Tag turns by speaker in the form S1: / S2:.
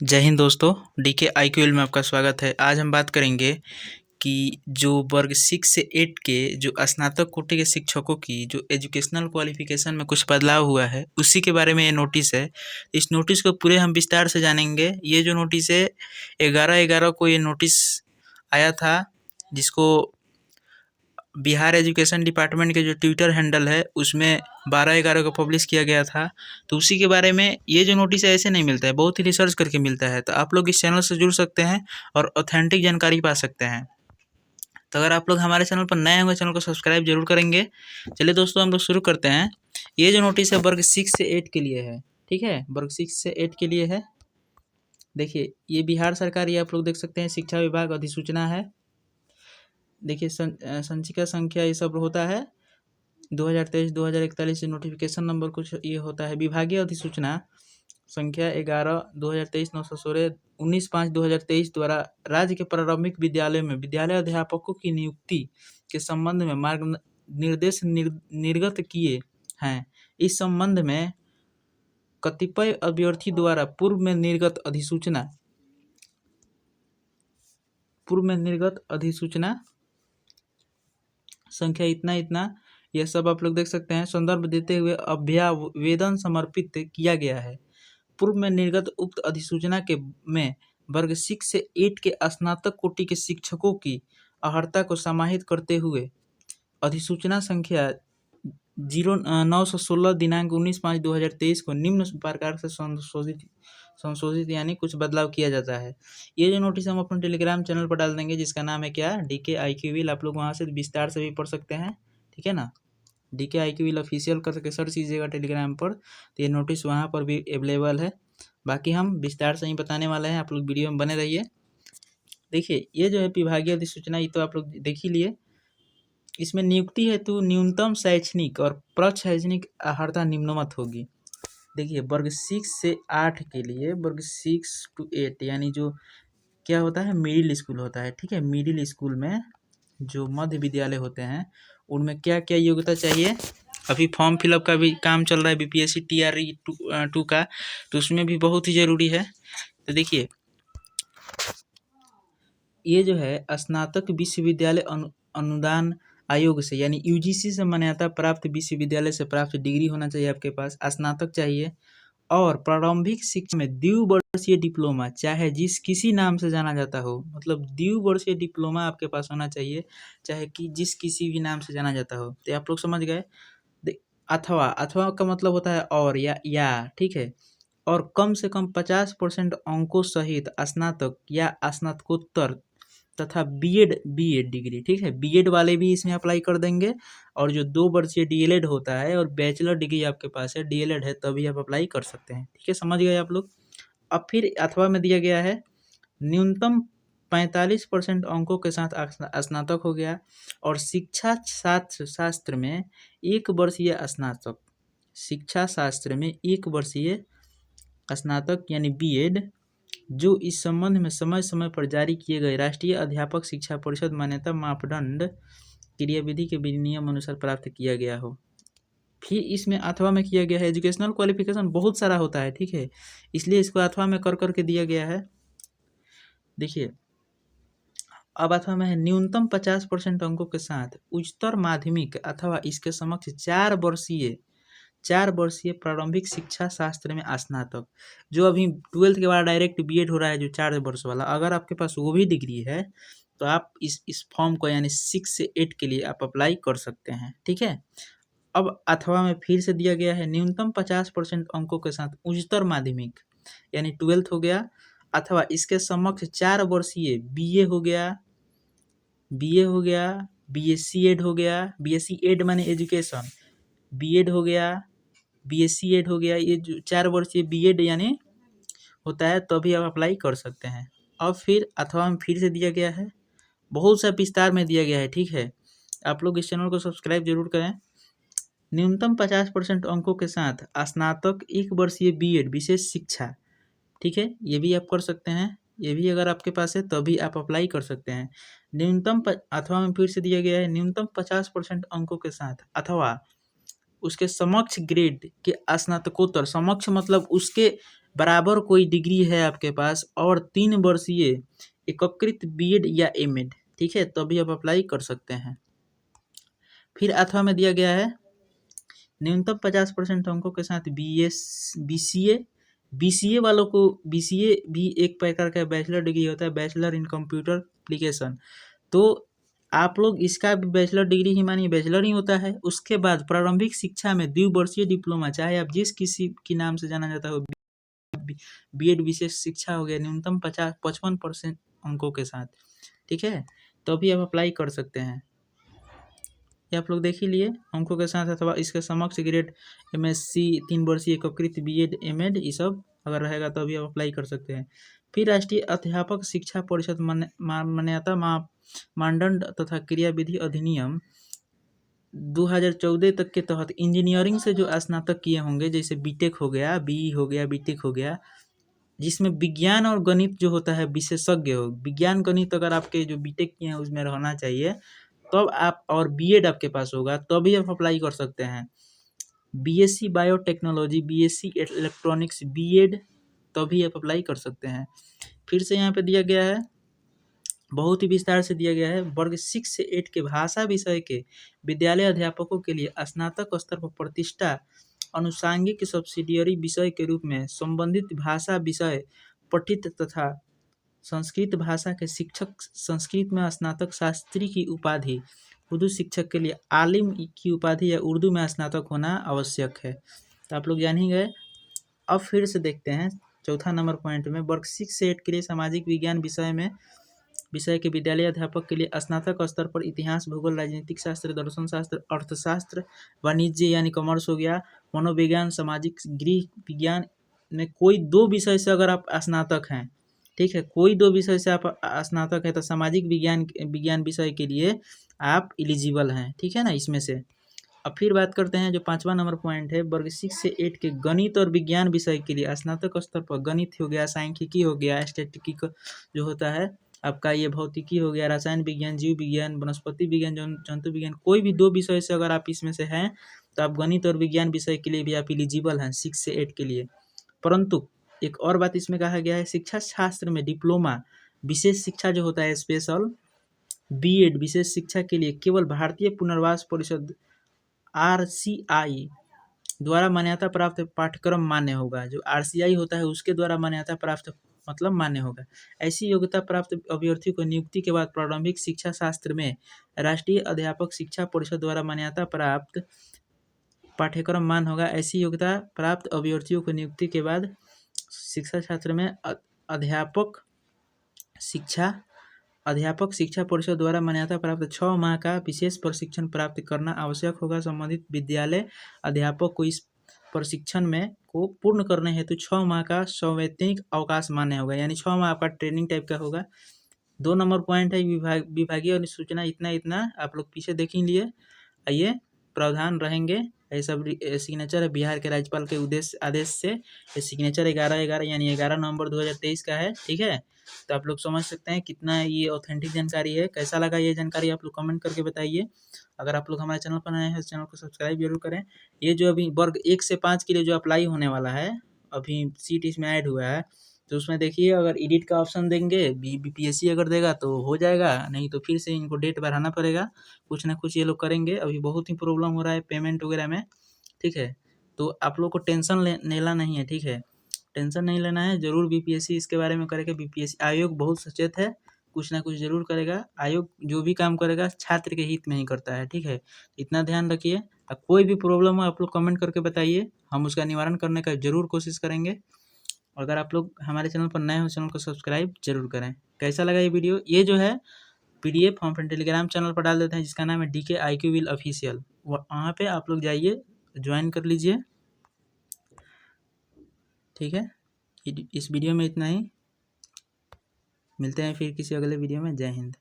S1: जय हिंद दोस्तों। डीके आईक्यूएल में आपका स्वागत है। आज हम बात करेंगे कि जो वर्ग 6 से 8 के जो स्नातक कोटि के शिक्षकों की जो एजुकेशनल क्वालिफिकेशन में कुछ बदलाव हुआ है उसी के बारे में ये नोटिस है। इस नोटिस को पूरे हम विस्तार से जानेंगे। ये जो नोटिस है 11/11 को ये नोटिस आया था, जिसको बिहार एजुकेशन डिपार्टमेंट के जो ट्विटर हैंडल है उसमें 12/11 को पब्लिश किया गया था। तो उसी के बारे में ये जो नोटिस है ऐसे नहीं मिलता है, बहुत ही रिसर्च करके मिलता है। तो आप लोग इस चैनल से जुड़ सकते हैं और ऑथेंटिक जानकारी पा सकते हैं। तो अगर आप लोग हमारे चैनल पर नए होंगे चैनल को सब्सक्राइब जरूर करेंगे। चलिए दोस्तों हम लोग शुरू करते हैं। ये जो नोटिस है वर्ग 6 से 8 के लिए है, ठीक है, वर्ग 6 से 8 के लिए है। देखिए ये बिहार सरकार, ये आप लोग देख सकते हैं शिक्षा विभाग अधिसूचना है। देखिए संचिका संख्या ये सब होता है 2023-2041 नोटिफिकेशन नंबर कुछ ये होता है। विभागीय अधिसूचना संख्या 11/2023 916 19/5/2023 द्वारा राज्य के प्रारंभिक विद्यालय में विद्यालय अध्यापकों की नियुक्ति के संबंध में मार्ग निर्देश निर्गत किए हैं। इस संबंध में कतिपय अभ्यर्थी द्वारा पूर्व में निर्गत अधिसूचना संख्या इतना यह सब आप लोग देख सकते हैं। संदर्भ देते हुए अभ्यावेदन समर्पित किया गया है। पूर्व में निर्गत उक्त अधिसूचना के में वर्ग 6 से 8 के स्नातक कोटि के शिक्षकों की अर्हता को समाहित करते हुए अधिसूचना संख्या 916 दिनांक 19/5/2023 को निम्न प्रकार से संशोधित यानी कुछ बदलाव किया जाता है। ये जो नोटिस हम अपने टेलीग्राम चैनल पर डाल देंगे, जिसका नाम है क्या, डीके आईक्यूविल। आप लोग वहाँ से विस्तार से भी पढ़ सकते हैं, ठीक है ना। डीके आईक्यूविल ऑफिशियल करके सर्च कीजिएगा टेलीग्राम पर, तो ये नोटिस वहाँ पर भी अवेलेबल है। बाकी हम विस्तार से ही बताने वाले हैं, आप लोग वीडियो में बने रहिए। देखिए ये जो है विभागीय अधिसूचना, ये तो आप लोग देख ही लिए। इसमें नियुक्ति हेतु न्यूनतम शैक्षणिक और प्रशैक्षणिक अर्हता निम्नवत होगी। देखिए वर्ग 6 से 8 के लिए, वर्ग 6 to 8 यानी जो क्या होता है, मिडिल स्कूल होता है, ठीक है। मिडिल स्कूल में जो मध्य विद्यालय होते हैं उनमें क्या क्या योग्यता चाहिए। अभी फॉर्म फिलअप का भी काम चल रहा है बीपीएससी TRE 2 का, तो उसमें भी बहुत ही ज़रूरी है। तो देखिए ये जो है स्नातक विश्वविद्यालय अनुदान आयोग से यानी यूजीसी से मान्यता प्राप्त विश्वविद्यालय से प्राप्त डिग्री होना चाहिए आपके पास, स्नातक चाहिए। और प्रारंभिक शिक्षा में द्विवर्षीय डिप्लोमा, चाहे जिस किसी नाम से जाना जाता हो, मतलब द्विवर्षीय डिप्लोमा आपके पास होना चाहिए, चाहे कि जिस किसी भी नाम से जाना जाता हो। तो आप लोग समझ गए। अथवा का मतलब होता है और या ठीक है। और कम से कम 50% अंकों सहित स्नातक या स्नातकोत्तर तथा बीएड डिग्री, ठीक है। बीएड वाले भी इसमें अप्लाई कर देंगे। और जो 2 वर्षीय डीएलएड होता है और बैचलर डिग्री आपके पास है, डीएलएड है, तभी आप अप्लाई कर सकते हैं, ठीक है। समझ गए आप लोग। अब फिर अथवा में दिया गया है न्यूनतम 45% अंकों के साथ स्नातक हो गया। और शिक्षा शास्त्र में 1 वर्षीय स्नातक, शिक्षा शास्त्र में 1 वर्षीय स्नातक यानी बीएड, जो इस संबंध में समय समय पर जारी किए गए राष्ट्रीय अध्यापक शिक्षा परिषद मान्यता मापदंड क्रियाविधि के विनियम अनुसार प्राप्त किया गया हो। फिर इसमें अथवा में किया गया है एजुकेशनल क्वालिफिकेशन बहुत सारा होता है, ठीक है, इसलिए इसको अथवा में कर करके दिया गया है। देखिए अब अथवा में है न्यूनतम 50% अंकों के साथ उच्चतर माध्यमिक अथवा इसके समक्ष 4 वर्षीय प्रारंभिक शिक्षा शास्त्र में स्नातक। जो अभी 12th के बाद डायरेक्ट बीएड हो रहा है जो 4 वर्ष वाला, अगर आपके पास वो भी डिग्री है तो आप इस फॉर्म को यानी 6 से 8 के लिए आप अप्लाई कर सकते हैं, ठीक है। अब अथवा में फिर से दिया गया है न्यूनतम 50% अंकों के साथ उच्चतर माध्यमिक यानी 12th हो गया, अथवा इसके समक्ष 4 वर्षीय बीए हो गया, बीएससी एड हो गया, बीएससी एड माने एजुकेशन, बीएड हो गया, बीएससी एड हो गया। ये जो 4 वर्षीय बीएड यानी होता है तभी आप अप्लाई कर सकते हैं। और फिर अथवा में फिर से दिया गया है, बहुत सा विस्तार में दिया गया है, ठीक है। आप लोग इस चैनल को सब्सक्राइब जरूर करें। न्यूनतम 50% अंकों के साथ स्नातक 1 वर्षीय बीएड विशेष शिक्षा, ठीक है, ये भी आप कर सकते हैं। ये भी अगर आपके पास है तभी आप अप्लाई कर सकते हैं। अथवा में फिर से दिया गया है न्यूनतम 50% अंकों के साथ अथवा उसके समक्ष ग्रेड के स्नातकोत्तर, समक्ष मतलब उसके बराबर कोई डिग्री है आपके पास और 3 वर्षीय एकीकृत बीएड या एमएड, ठीक है, तो अभी आप अप्लाई कर सकते हैं। फिर अथवा में दिया गया है न्यूनतम 50% अंकों के साथ बीसीए वालों को, बीसीए भी एक प्रकार का बैचलर डिग्री होता है, बैचलर इन कंप्यूटर एप्लीकेशन, तो आप लोग इसका भी बैचलर डिग्री ही मानिए, बैचलर ही होता है। उसके बाद प्रारंभिक शिक्षा में द्विवर्षीय डिप्लोमा, चाहे आप जिस किसी के नाम से जाना जाता हो, बीएड विशेष शिक्षा हो गया, न्यूनतम 55% अंकों के साथ, ठीक है, तो अभी आप अप्लाई कर सकते हैं। ये आप लोग देख ही लिए अंकों के साथ, अथवा इसके समक्ष ग्रेड एमएससी 3 वर्षीय एकीकृत बीएड एमएड ये सब अगर रहेगा तो अभी आप अप्लाई कर सकते हैं। फिर राष्ट्रीय अध्यापक शिक्षा परिषद मान्यता मानदंड तथा क्रियाविधि अधिनियम 2014 तक के तहत इंजीनियरिंग से जो स्नातक किए होंगे, जैसे बीटेक हो गया, बीई हो गया, बीटेक हो गया, जिसमें विज्ञान और गणित जो होता है विशेषज्ञ हो, विज्ञान गणित अगर आपके जो बीटेक किए हैं उसमें रहना चाहिए, तब आप, और बीएड आपके पास होगा तभी आप अप्लाई कर सकते हैं। BSc biotechnology, BSc electronics, BEd, तभी आप अप्लाई कर सकते हैं। फिर से यहाँ पे दिया गया है, बहुत ही विस्तार से दिया गया है, वर्ग 6 से 8 के भाषा विषय के विद्यालय अध्यापकों के लिए स्नातक स्तर पर प्रतिष्ठा अनुषांगिक सब्सिडियरी विषय के रूप में संबंधित भाषा विषय पठित तथा संस्कृत भाषा के शिक्षक, संस्कृत में स्नातक शास्त्री की उपाधि, उर्दू शिक्षक के लिए आलिम की उपाधि या उर्दू में स्नातक होना आवश्यक है। तो आप लोग जान ही गए। अब फिर से देखते हैं चौथा नंबर पॉइंट में, वर्ग 6 से 8 के लिए सामाजिक विज्ञान विषय के विद्यालय अध्यापक के लिए स्नातक स्तर पर इतिहास, भूगोल, राजनीतिक शास्त्र, दर्शन शास्त्र, अर्थशास्त्र, वाणिज्य यानी कॉमर्स हो गया, मनोविज्ञान, सामाजिक, गृह विज्ञान में कोई 2 विषय से अगर आप स्नातक हैं, ठीक है, कोई 2 विषय से आप स्नातक है तो सामाजिक विज्ञान विषय के लिए आप एलिजिबल हैं, ठीक है ना, इसमें से। अब फिर बात करते हैं जो 5वां नंबर पॉइंट है, वर्ग 6 से 8 के गणित और विज्ञान विषय के लिए स्नातक स्तर पर गणित हो गया, सांख्यिकी हो गया, स्टैटिस्टिक्स जो होता है आपका, ये भौतिकी हो गया, रसायन विज्ञान, जीव विज्ञान, वनस्पति विज्ञान, जंतु विज्ञान, कोई भी 2 विषय से अगर आप इसमें से हैं तो आप गणित और विज्ञान विषय के लिए भी आप एलिजिबल हैं 6 से 8 के लिए। परंतु एक और बात इसमें कहा गया है, शिक्षा शास्त्र में डिप्लोमा, विशेष शिक्षा जो होता है स्पेशल, बीएड विशेष शिक्षा के लिए केवल भारतीय पुनर्वास परिषद आरसीआई द्वारा मान्यता प्राप्त पाठ्यक्रम मान्य होगा। जो आरसीआई होता है उसके द्वारा मान्यता प्राप्त मतलब मान्य होगा। ऐसी योग्यता प्राप्त अभ्यर्थी को नियुक्ति के बाद प्रारंभिक शिक्षा शास्त्र में राष्ट्रीय अध्यापक शिक्षा परिषद द्वारा मान्यता प्राप्त पाठ्यक्रम मान्य होगा। ऐसी योग्यता प्राप्त अभ्यर्थियों को नियुक्ति के बाद शिक्षा शास्त्र में अध्यापक शिक्षा परिषद द्वारा मान्यता प्राप्त 6 माह का विशेष प्रशिक्षण प्राप्त करना आवश्यक होगा। संबंधित विद्यालय अध्यापक को इस प्रशिक्षण में को पूर्ण करने हेतु 6 माह का संवैतनिक अवकाश मान्य होगा, यानी 6 माह आपका ट्रेनिंग टाइप का होगा। 2 नंबर पॉइंट है विभागीय अधिसूचना, इतना आप लोग पीछे देख ही लिए। आइए, प्रावधान रहेंगे, ये सब सिग्नेचर है बिहार के राज्यपाल के आदेश से, ये सिग्नेचर 11/11 यानी 11 नवंबर 2023 का है, ठीक है। तो आप लोग समझ सकते हैं कितना ये ऑथेंटिक जानकारी है। कैसा लगा ये जानकारी आप लोग कमेंट करके बताइए। अगर आप लोग हमारे चैनल पर नए हैं, चैनल को सब्सक्राइब जरूर करें। ये जो अभी वर्ग 1 से 5 के लिए जो अप्लाई होने वाला है, अभी सीट इसमें ऐड हुआ है, तो उसमें देखिए अगर एडिट का ऑप्शन देंगे, बीपीएससी अगर देगा तो हो जाएगा, नहीं तो फिर से इनको डेट बढ़ाना पड़ेगा। कुछ ना कुछ ये लोग करेंगे। अभी बहुत ही प्रॉब्लम हो रहा है पेमेंट वगैरह में, ठीक है। तो आप लोग को टेंशन लेना नहीं है, ठीक है, टेंशन नहीं लेना है। जरूर बीपीएससी इसके बारे में करेगा। बीपीएससी आयोग बहुत सचेत है, कुछ ना कुछ जरूर करेगा। आयोग जो भी काम करेगा छात्र के हित में ही करता है, ठीक है, इतना ध्यान रखिए। कोई भी प्रॉब्लम हो आप लोग कमेंट करके बताइए, हम उसका निवारण करने का जरूर कोशिश करेंगे। अगर आप लोग हमारे चैनल पर नए हो, चैनल को सब्सक्राइब जरूर करें। कैसा लगा ये वीडियो? ये जो है पीडीएफ हम अपने टेलीग्राम चैनल पर डाल देते हैं, जिसका नाम है DK IQ Will ऑफिशियल। वहाँ पे आप लोग जाइए, ज्वाइन कर लीजिए, ठीक है। इस वीडियो में इतना ही, मिलते हैं फिर किसी अगले वीडियो में। जय हिंद।